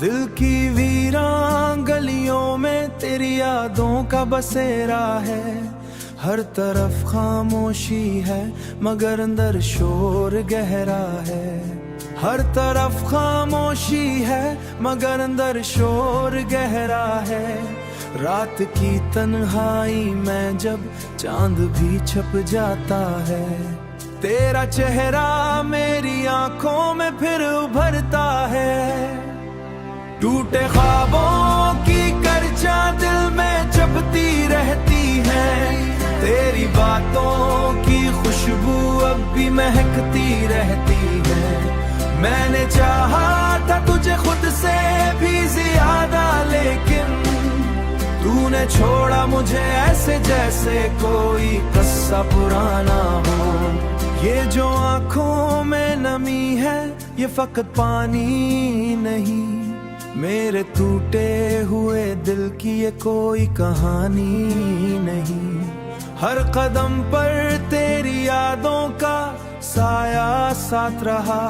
दिल की वीरान गलियों में तेरी यादों का बसेरा है। हर तरफ खामोशी है मगर अंदर शोर गहरा है। हर तरफ खामोशी है मगर अंदर शोर गहरा है। रात की तन्हाई में जब चांद भी छप जाता है, तेरा चेहरा मेरी आंखों में फिर उभरता है। टूटे ख्वाबों की करचा दिल में जपती रहती है। तेरी बातों की खुशबू अब भी महकती रहती है। मैंने चाहा था तुझे खुद से भी ज्यादा, लेकिन तूने छोड़ा मुझे ऐसे जैसे कोई किस्सा पुराना हो। ये जो आंखों में नमी है ये फकत पानी नहीं, मेरे टूटे हुए दिल की ये कोई कहानी नहीं। हर कदम पर तेरी यादों का साया साथ रहा।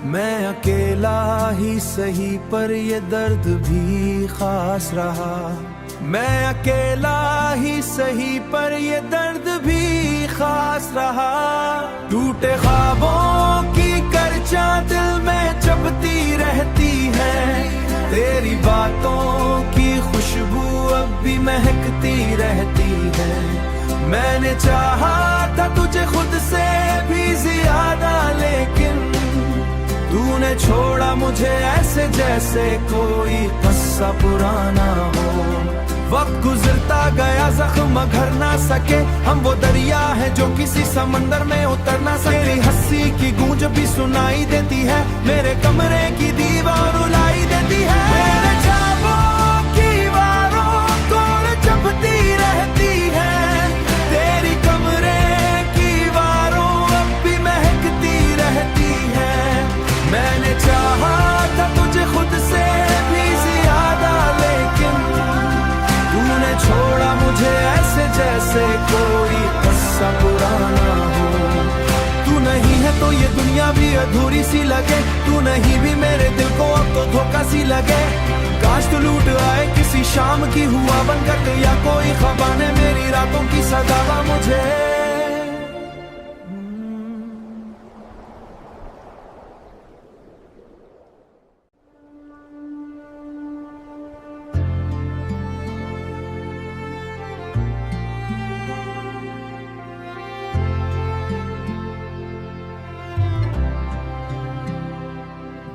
मैं अकेला ही सही पर ये दर्द भी खास रहा। मैं अकेला ही सही पर ये दर्द भी खास रहा। टूटे ख्वाबों की करचा दिल में जपती रहती है। तेरी बातों की खुशबू अब भी महकती रहती है। मैंने चाहा था तुझे खुद से भी ज्यादा, लेकिन तूने छोड़ा मुझे ऐसे जैसे कोई किस्सा पुराना हो। वक्त गुजरता गया जख्म घर ना सके, हम वो दरिया है जो किसी समंदर में उतर ना सके। तेरी हंसी की गूंज भी सुनाई देती है, मेरे कमरे की दीवार रुलाई देती है। मेरे ख्वाबों की दीवारों तोड़ जपती रहती है। तेरी कमरे की दीवारों अब भी महकती रहती है। मैंने चाहा था तुझे खुद से भी ज्यादा, लेकिन तूने छोड़ा मुझे ऐसे जैसे कोई किस्सा पुराना हो। तू नहीं है तो ये दुनिया भी अधूरी सी लगे। तू नहीं भी मेरे दिल को अब तो धोखा सी लगे। काश तू लूट आए किसी शाम की हुआ बनकर, या कोई ख्वाबा ने मेरी रातों की सदावा मुझे।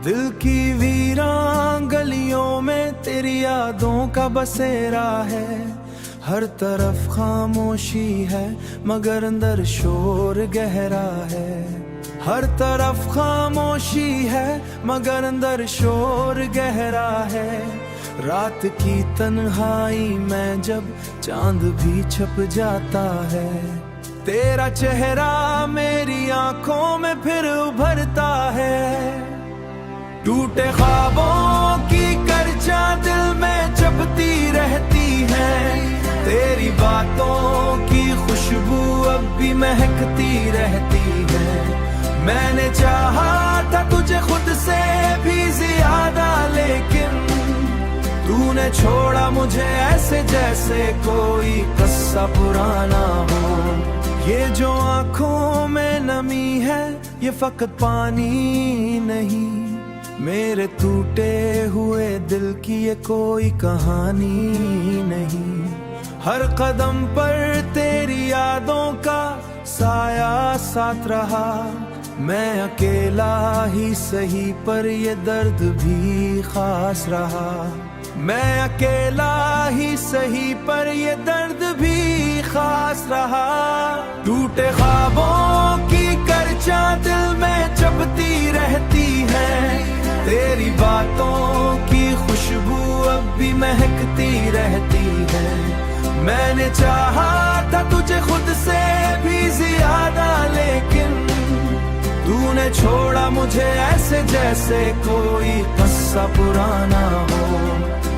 दिल की वीरान गलियों में तेरी यादों का बसेरा है। हर तरफ खामोशी है मगर अंदर शोर गहरा है। हर तरफ खामोशी है मगर अंदर शोर गहरा है। रात की तन्हाई में जब चांद भी छप जाता है, तेरा चेहरा मेरी आंखों में फिर उभरता है। टूटे ख्वाबों की करचा दिल में जपती रहती है। तेरी बातों की खुशबू अब भी महकती रहती है। मैंने चाहा था तुझे खुद से भी ज्यादा, लेकिन तूने छोड़ा मुझे ऐसे जैसे कोई किस्सा पुराना हो। ये जो आंखों में नमी है ये फकत पानी नहीं, मेरे टूटे हुए दिल की ये कोई कहानी नहीं। हर कदम पर तेरी यादों का साया साथ रहा। मैं अकेला ही सही पर ये दर्द भी खास रहा। मैं अकेला ही सही पर ये दर्द भी खास रहा। टूटे ख्वाबों की करचा दिल में जपती रहती है। तेरी बातों की खुशबू अब भी महकती रहती है। मैंने चाहा था तुझे खुद से भी ज्यादा, लेकिन तूने छोड़ा मुझे ऐसे जैसे कोई किस्सा पुराना हो।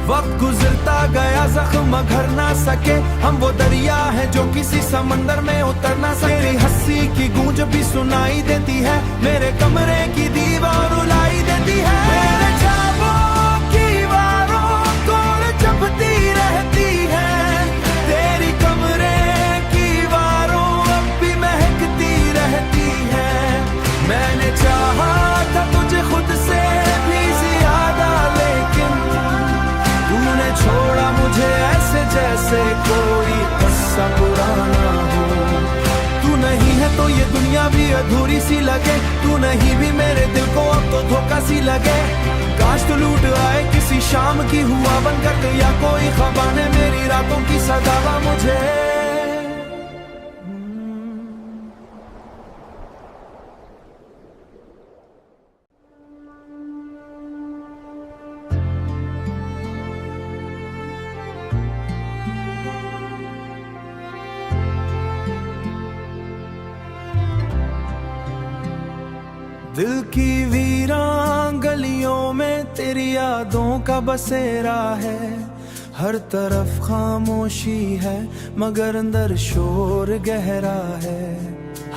वक्त गुजरता गया जख्म घर ना सके, हम वो दरिया है जो किसी समंदर में उतर ना सके। तेरी हंसी की गूंज भी सुनाई देती है, मेरे कमरे की दीवार रुलाई देती है। मेरे ख्वाबों की कोई किस्सा पुराना हो। तू नहीं है तो ये दुनिया भी अधूरी सी लगे, तू नहीं भी मेरे दिल को अब तो धोखा सी लगे। काश तो लूट आए किसी शाम की हुआ बनकर, या कोई ख्वाबा ने मेरी रातों की सदावा मुझे। दिल की वीरान गलियों में तेरी यादों का बसेरा है। हर तरफ खामोशी है मगर अंदर शोर गहरा है।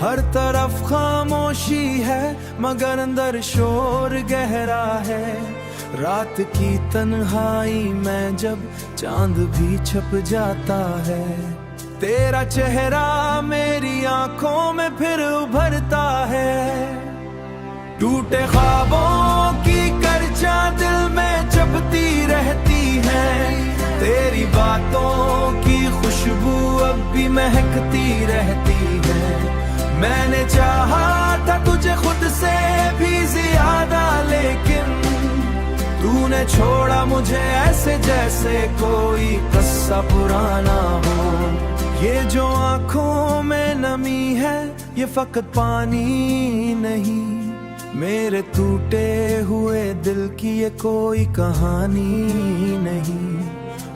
हर तरफ खामोशी है मगर अंदर शोर गहरा है। रात की तन्हाई में जब चांद भी छप जाता है, तेरा चेहरा मेरी आंखों में फिर उभरता है। टूटे ख्वाबों की करचा दिल में जपती रहती है, तेरी बातों की खुशबू अब भी महकती रहती है। मैंने चाहा था तुझे खुद से भी ज्यादा, लेकिन तूने छोड़ा मुझे ऐसे जैसे कोई किस्सा पुराना हो। ये जो आंखों में नमी है ये फकत पानी नहीं, मेरे टूटे हुए दिल की ये कोई कहानी नहीं।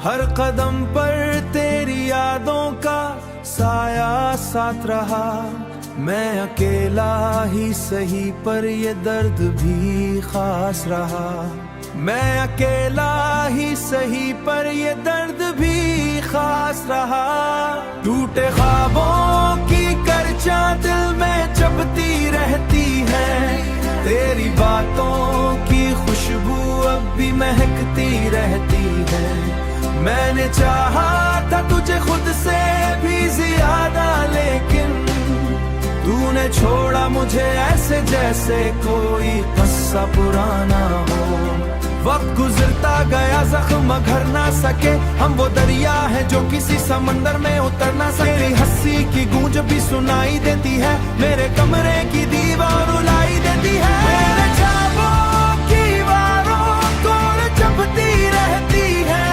हर कदम पर तेरी यादों का साया साथ रहा, मैं अकेला ही सही पर ये दर्द भी खास रहा। मैं अकेला ही सही पर ये दर्द भी खास रहा। टूटे ख्वाबों की करचा दिल में जपती रहती है, तेरी बातों की खुशबू अब भी महकती रहती है। मैंने चाहा था तुझे खुद से भी ज्यादा, लेकिन तूने छोड़ा मुझे ऐसे जैसे कोई किस्सा पुराना हो। वक्त गुजरता गया जख्म घर ना सके, हम वो दरिया है जो किसी समंदर में उतर ना सके। तेरी हंसी की गूंज भी सुनाई देती है, मेरे कमरे की दीवार रुलाई देती है। मेरे ख्वाबों की दीवारों तोड़ जपती रहती है,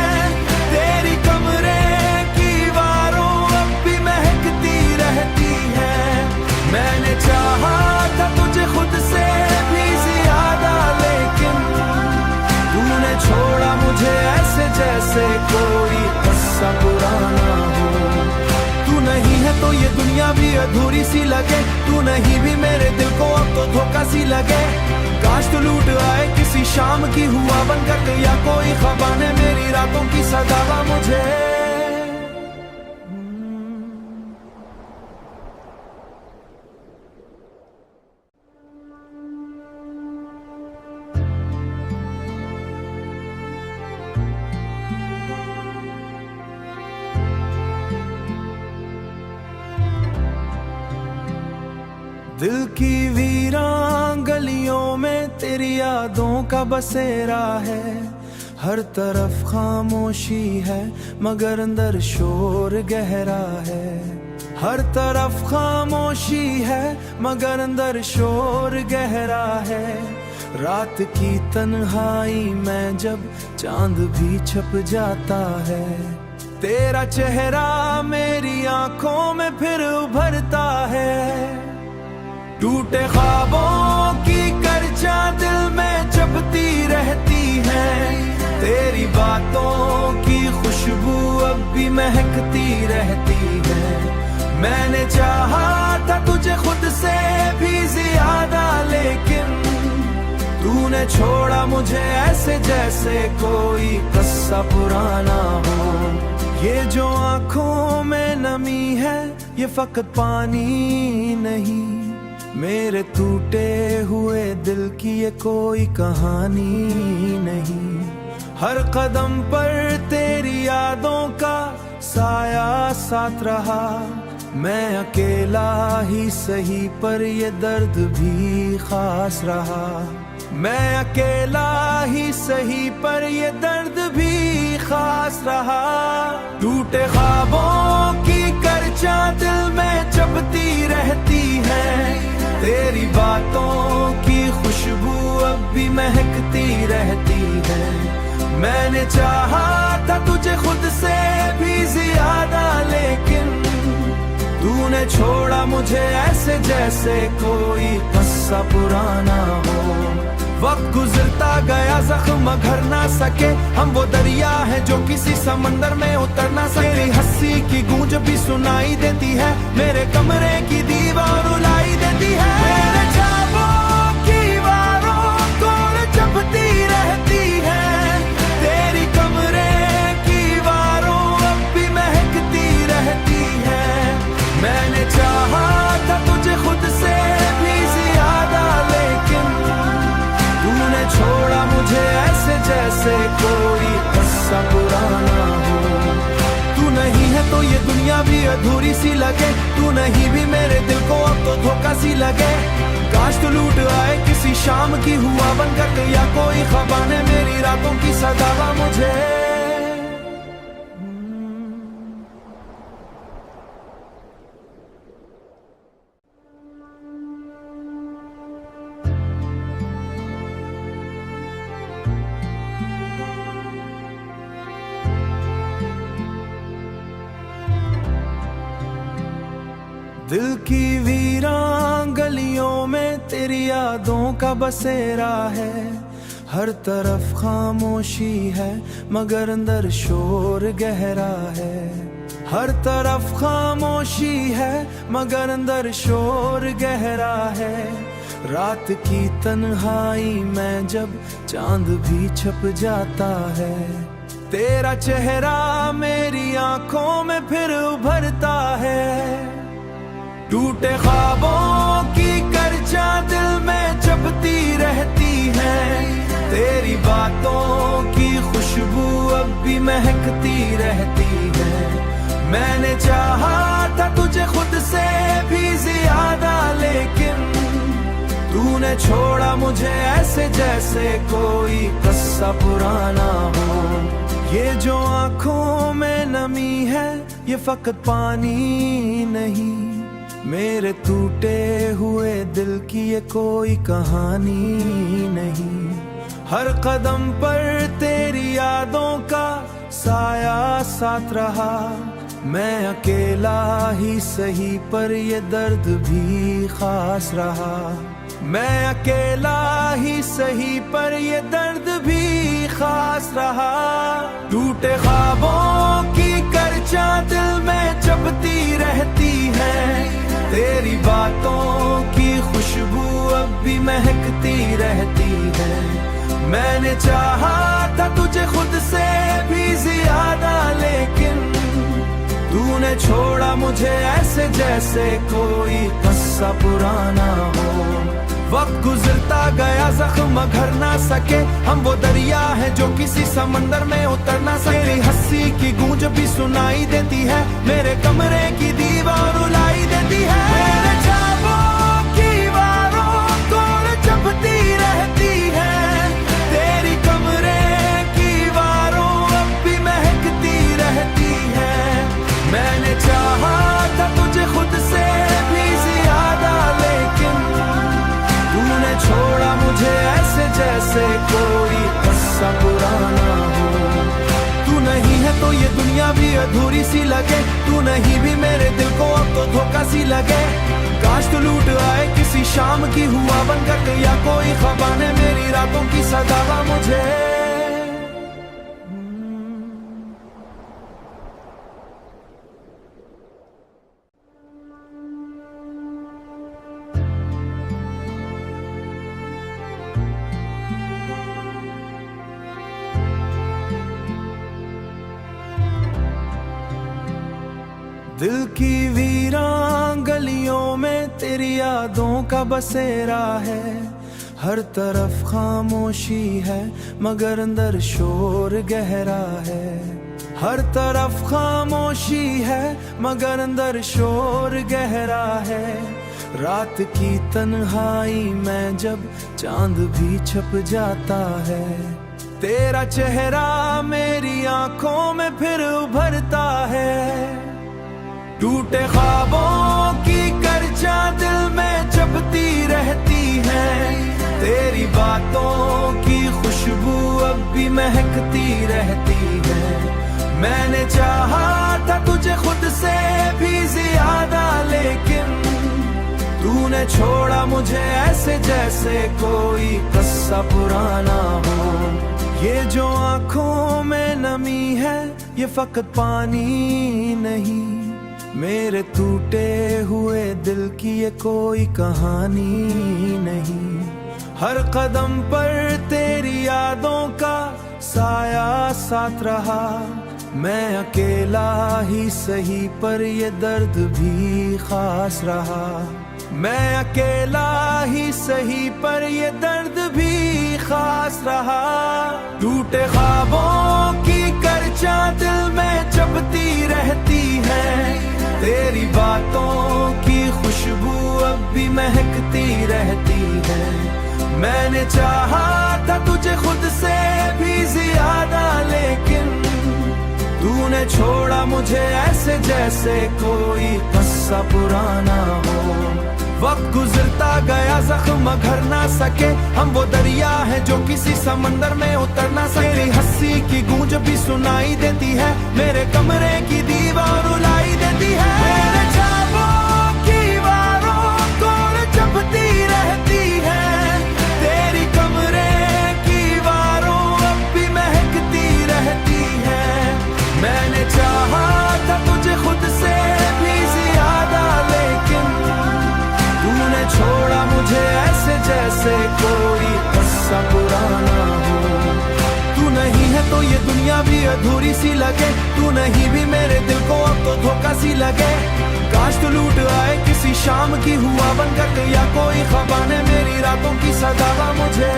तेरी कमरे की दीवारों अब भी महकती रहती है। मैंने चाहा था तुझे खुद से भी ज्यादा, लेकिन तूने छोड़ा मुझे ऐसे जैसे कोई किस्सा पुराना हो। तू नहीं है तो ये दुनिया भी अधूरी सी लगे, तू नहीं भी मेरे दिल को अब तो धोखा सी लगे। काश तो लूट आए किसी शाम की हुआ बनकर, या कोई ख्वाबा ने मेरी रातों की सदावा मुझे। दिल की वीरान गलियों में तेरी यादों का बसेरा है। हर तरफ खामोशी है मगर अंदर शोर गहरा है। हर तरफ खामोशी है मगर अंदर शोर गहरा है। रात की तन्हाई में जब चांद भी छप जाता है, तेरा चेहरा मेरी आंखों में फिर उभरता है। टूटे ख्वाबों की करचा दिल में जपती रहती है, तेरी बातों की खुशबू अब भी महकती रहती है। मैंने चाहा था तुझे खुद से भी ज्यादा, लेकिन तूने छोड़ा मुझे ऐसे जैसे कोई किस्सा पुराना हो। ये जो आंखों में नमी है ये फकत पानी नहीं, मेरे टूटे हुए दिल की ये कोई कहानी नहीं। हर कदम पर तेरी यादों का साया साथ रहा, मैं अकेला ही सही पर ये दर्द भी खास रहा। मैं अकेला ही सही पर ये दर्द भी खास रहा। टूटे ख्वाब रहती है, तेरी बातों की खुशबू अब भी महकती रहती है। मैंने चाहा था तुझे खुद से भी ज्यादा, लेकिन तूने छोड़ा मुझे ऐसे जैसे कोई किस्सा पुराना हो। वक्त गुजरता गया, जख्म भर ना सके, हम वो दरिया है जो किसी समंदर में उतर ना सके। तेरी हंसी की गूंज भी सुनाई देती है, मेरे कमरे की दीवार रुलाई देती है। मेरे ख्वाबों की दीवारों तोड़ जपती रहती है, तेरी कमरे की दीवारों अब भी महकती रहती है। मैंने चाहा था तुझे खुद से भी ज्यादा, लेकिन तूने छोड़ा मुझे ऐसे जैसे कोई किस्सा पुराना हो। तू नहीं है तो ये दुनिया भी अधूरी सी लगे, तू नहीं भी मेरे दिल को अब तो धोखा सी लगे। काश तू लूट आए किसी शाम की हुआ बनकर, या कोई ख्वाबा ने मेरी रातों की सदावा मुझे। दिल की वीरान गलियों में तेरी यादों का बसेरा है, हर तरफ खामोशी है मगर अंदर शोर गहरा है। हर तरफ खामोशी है मगर अंदर शोर गहरा है। रात की तन्हाई में जब चांद भी छप जाता है, तेरा चेहरा मेरी आंखों में फिर उभरता है। टूटे ख्वाबों की करचा दिल में जपती रहती है, तेरी बातों की खुशबू अब भी महकती रहती है। मैंने चाहा था तुझे खुद से भी ज्यादा, लेकिन तूने छोड़ा मुझे ऐसे जैसे कोई किस्सा पुराना हो। ये जो आंखों में नमी है ये फकत पानी नहीं, मेरे टूटे हुए दिल की ये कोई कहानी नहीं। हर कदम पर तेरी यादों का साया साथ रहा, मैं अकेला ही सही पर ये दर्द भी खास रहा। मैं अकेला ही सही पर ये दर्द भी खास रहा। टूटे ख्वाबों की करचा दिल में जपती रहती है, तेरी बातों की खुशबू अब भी महकती रहती है। मैंने चाहा था तुझे खुद से भी ज्यादा, लेकिन तूने छोड़ा मुझे ऐसे जैसे कोई किस्सा पुराना हो। वक्त गुजरता गया, जख्म भर ना सके, हम वो दरिया है जो किसी समंदर में उतर ना सके। तेरी हंसी की गूंज भी सुनाई देती है, मेरे कमरे की दीवार रुलाई देती है। मेरे ख्वाबों की दीवारों तोड़ जपती रहती है, तेरी कमरे की दीवारों अब भी महकती रहती है। मैंने चाहा था तुझे खुद से भी ज्यादा, लेकिन तूने छोड़ा मुझे ऐसे जैसे कोई किस्सा पुराना हो। तू नहीं है तो ये दुनिया भी अधूरी सी लगे, तू नहीं भी मेरे दिल को अब तो धोखा सी लगे। काश तू लूट आए किसी शाम की हुआ बनकर, या कोई ख्वाबा ने मेरी रातों की सदावा मुझे। दिल की वीरान गलियों में तेरी यादों का बसेरा है, हर तरफ खामोशी है मगर अंदर शोर गहरा है। हर तरफ खामोशी है मगर अंदर शोर गहरा है। रात की तन्हाई में जब चांद भी छप जाता है, तेरा चेहरा मेरी आंखों में फिर उभरता है। टूटे ख्वाबों की करचा तेरी बातों की खुशबू अब भी महकती रहती है। मैंने चाहा था तुझे खुद से भी ज्यादा, लेकिन तूने छोड़ा मुझे ऐसे जैसे कोई किस्सा पुराना हो। ये जो आंखों में नमी है ये फकत पानी नहीं, मेरे टूटे हुए दिल की ये कोई कहानी नहीं। हर कदम पर तेरी यादों का साया साथ रहा, मैं अकेला ही सही पर ये दर्द भी खास रहा। मैं अकेला ही सही पर ये दर्द भी खास रहा। टूटे ख्वाबों की करचा दिल में चबती रहती है, तेरी बातों की खुशबू अब भी महकती रहती है। मैंने चाहा था तुझे खुद से भी ज्यादा, लेकिन तूने छोड़ा मुझे ऐसे जैसे कोई किस्सा पुराना हो। वक्त गुजरता गया जख्म घर ना सके, हम वो दरिया है जो किसी समंदर में उतर ना सके। तेरी हंसी की गूंज भी सुनाई देती है, मेरे कमरे की दीवार रुलाई देती है। मेरे ख्वाबों की दीवारों तोड़ चबती रहती है, तेरी कमरे की दीवारों अब भी महकती रहती है। मैंने चाहा था तुझे खुद से भी ज्यादा, लेकिन तूने छोड़ा मुझे ऐसे जैसे कोई किस्सा पुराना हो। तू नहीं है तो ये दुनिया भी अधूरी सी लगे, तू नहीं भी मेरे दिल को अब तो धोखा सी लगे। काश तू लूट आए किसी शाम की हुआ बनकर, या कोई ख्वाबा ने मेरी रातों की सदावा मुझे।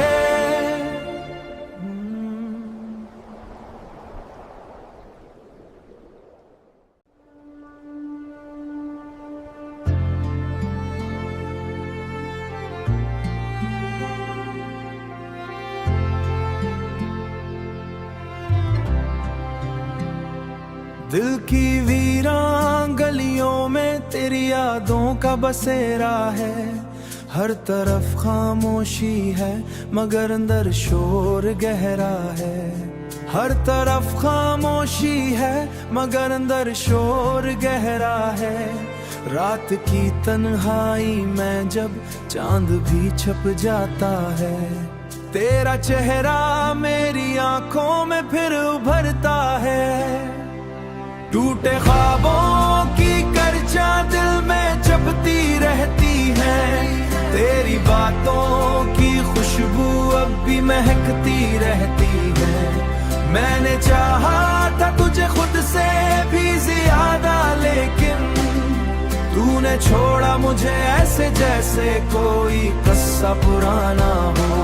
दिल की वीरान गलियों में तेरी यादों का बसेरा है। हर तरफ खामोशी है मगर अंदर शोर गहरा है। हर तरफ खामोशी है मगर अंदर शोर गहरा है। रात की तन्हाई में जब चांद भी छप जाता है, तेरा चेहरा मेरी आंखों में फिर उभरता है। टूटे ख्वाबों की करचा दिल में चबती रहती है, तेरी बातों की खुशबू अब भी महकती रहती है। मैंने चाहा था तुझे खुद से भी ज्यादा, लेकिन तूने छोड़ा मुझे ऐसे जैसे कोई किस्सा पुराना हो।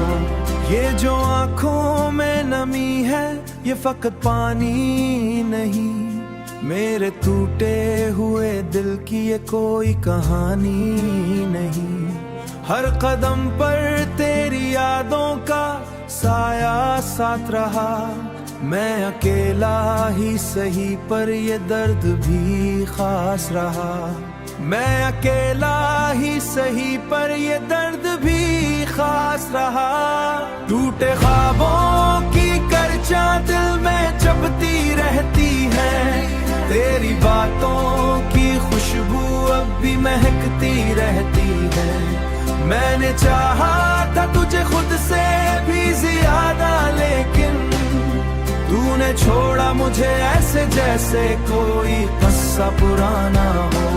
ये जो आंखों में नमी है ये फकत पानी नहीं, मेरे टूटे हुए दिल की ये कोई कहानी नहीं। हर कदम पर तेरी यादों का साया साथ रहा, मैं अकेला ही सही पर ये दर्द भी खास रहा। मैं अकेला ही सही पर ये दर्द भी खास रहा। टूटे ख्वाबों की करचा दिल में चबती रहती है, तेरी बातों की खुशबू अब भी महकती रहती है। मैंने चाहा था तुझे खुद से भी ज्यादा, लेकिन तूने छोड़ा मुझे ऐसे जैसे कोई किस्सा पुराना हो।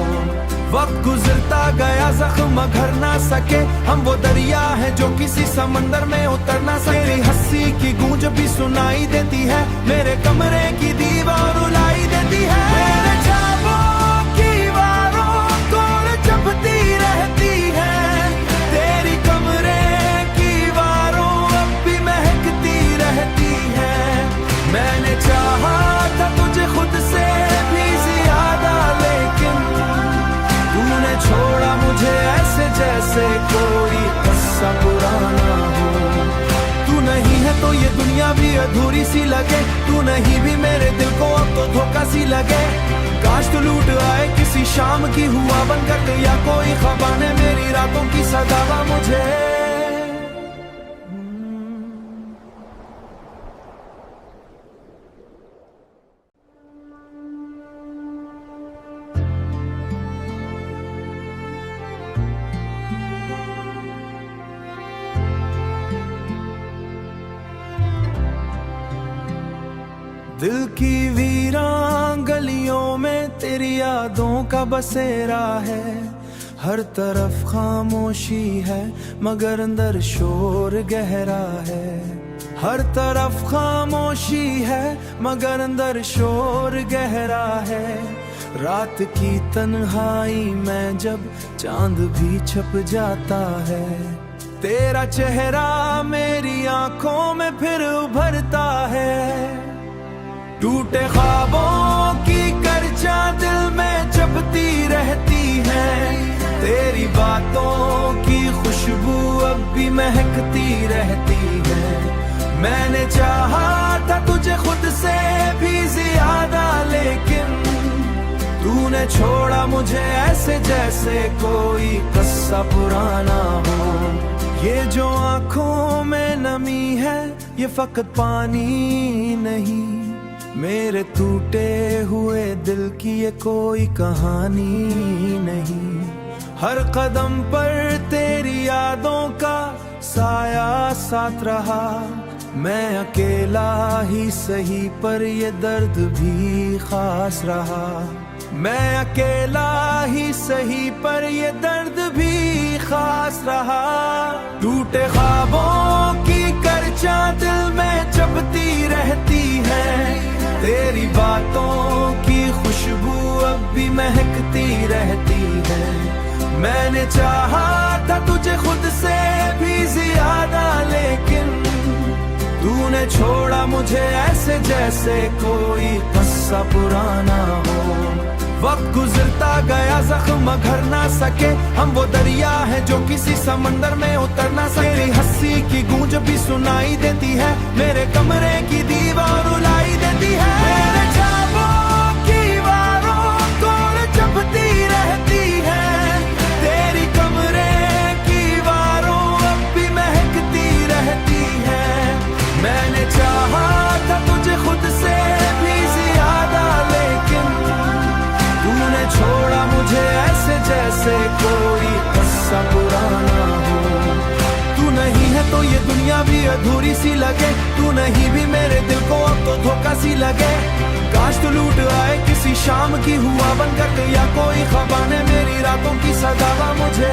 वक्त गुजरता गया जख्म घर ना सके, हम वो दरिया है जो किसी समंदर में उतर ना सके। तेरी हंसी की गूंज भी सुनाई देती है, मेरे कमरे की दीवार रुलाई देती है। मेरे ख्वाबों की दीवारों तोड़ चबती रहती है, तेरी कमरे की दीवारों अब भी महकती रहती है। मैंने चाहा था तुझे खुद से भी ज्यादा, लेकिन तूने छोड़ा मुझे ऐसे जैसे कोई किस्सा पुराना हो। तू नहीं है तो ये दुनिया भी अधूरी सी लगे, तू नहीं भी मेरे दिल को अब तो धोखा सी लगे। काश तू लूट आए किसी शाम की हुआ बनकर, या कोई ख्वाबा ने मेरी रातों की सदावा मुझे। दिल की वीरान गलियों में तेरी यादों का बसेरा है। हर तरफ खामोशी है मगर अंदर शोर गहरा है। हर तरफ खामोशी है मगर अंदर शोर गहरा है। रात की तन्हाई में जब चांद भी छप जाता है, तेरा चेहरा मेरी आंखों में फिर उभरता है। टूटे ख्वाबों की करचा दिल में जपती रहती है। तेरी बातों की खुशबू अब भी महकती रहती है। मैंने चाहा था तुझे खुद से भी ज्यादा, लेकिन तूने छोड़ा मुझे ऐसे जैसे कोई किस्सा पुराना हो। ये जो आंखों में नमी है ये फकत पानी नहीं, मेरे टूटे हुए दिल की ये कोई कहानी नहीं। हर कदम पर तेरी यादों का साया साथ रहा। मैं अकेला ही सही पर ये दर्द भी खास रहा। मैं अकेला ही सही पर ये दर्द भी खास रहा। टूटे ख्वाबों की करचा दिल में जपती रहती है। तेरी बातों की खुशबू अब भी महकती रहती है। मैंने चाहा था तुझे खुद से भी ज्यादा, लेकिन तूने छोड़ा मुझे ऐसे जैसे कोई किस्सा पुराना हो। वक्त गुजरता गया जख्म घर ना सके, हम वो दरिया है जो किसी समंदर में उतर ना सके। तेरी हंसी की गूंज भी सुनाई देती है, मेरे कमरे की दीवार रुलाई देती है। मेरे ख्वाबों की दीवारों तोड़ जपती रहती है। तेरी कमरे की दीवारों अब भी महकती रहती है। मैंने चाहा था तुझे खुद से भी ज्यादा, लेकिन तूने छोड़ा मुझे ऐसे जैसे कोई किस्सा पुराना हो। तू नहीं है तो ये दुनिया भी अधूरी सी लगे। तू नहीं भी मेरे दिल को अब तो धोखा सी लगे। काश तू लूट आए किसी शाम की हुआ बनकर, या कोई ख्वाबा ने मेरी रातों की सदावा मुझे।